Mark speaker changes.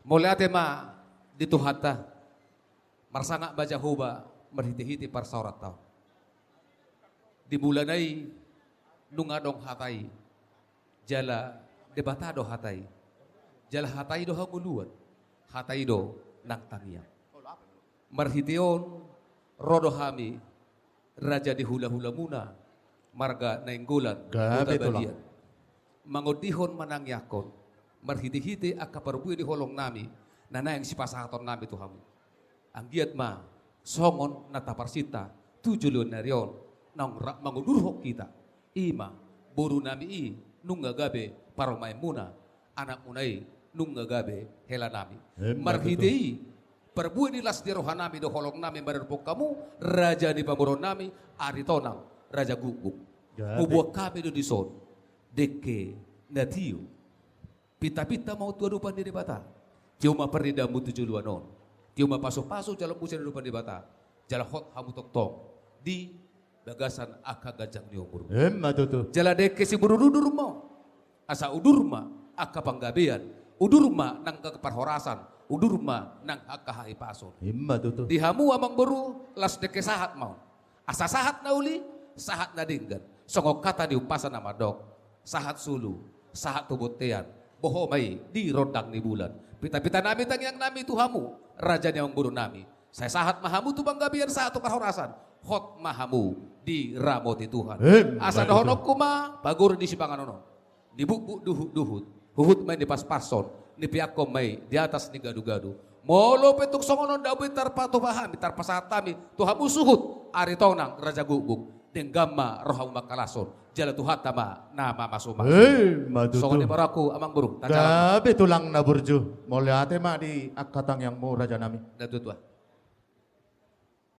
Speaker 1: Mulai tema dituhata marsanga baca huba merhiti-hiti parsorat tau. Di bulan ay nungadong hatai jala debatado hatai jala hatai do hanguluan hatai do nang tangian marhition rodo hami raja di hula-hula muna marga nainggulan
Speaker 2: Gabi
Speaker 1: bagian mangodihon manang yakon marhiti-hiti akaparbuy di holong nami nana yang sipasahaton nami tuhamu ang giat ma songon nataparsita tujulun narion nang mangudurhok kita ima buru nami i nung gabe paromay muna anak munay nung gabe hela nami marhiti perbuy di las di rohan nami do holong nami barerpok kamu raja di pamuron nami aritonang raja guguk ubuak kami do dison deke natiu pita-pita mau tua dupan di bata cuma perida mutu juluanon cuma pasok-pasok jalan busa di dupan di bata jalan hot hamu tok-tok di bagasan aka gajang ni umur jalan deke si burudur mau asa udurma aka panggabean udurma nang keparhorasan udurma nang aka hai pason di hamu amang baru las deke sahat mau asa sahat na uli sahat na dinggan songok kata di upasan nama dok sahat sulu sahat tubutean boho mai di rodang ni bulan pita-pita nami tangyang nami tuhamu raja yang buru nami saya sahat mahamu tu banggabian satu perhorasan hot mahamu di ramoti Tuhan asa dohonok kuma bagur di sipanganono di buk duhut huhut main di pas-pason ni piakom mai di atas ni gadu-gadu molo petuk songonon dawi tarpatu pahami tarpasatami tuhamu suhut ari tonang raja guguk denggama rohamu makalason jala tuhatama nama masuma songon di baraku amang burung
Speaker 2: gabi tulang na burju mole ate ma di akatang yang mo raja nami
Speaker 1: datu tua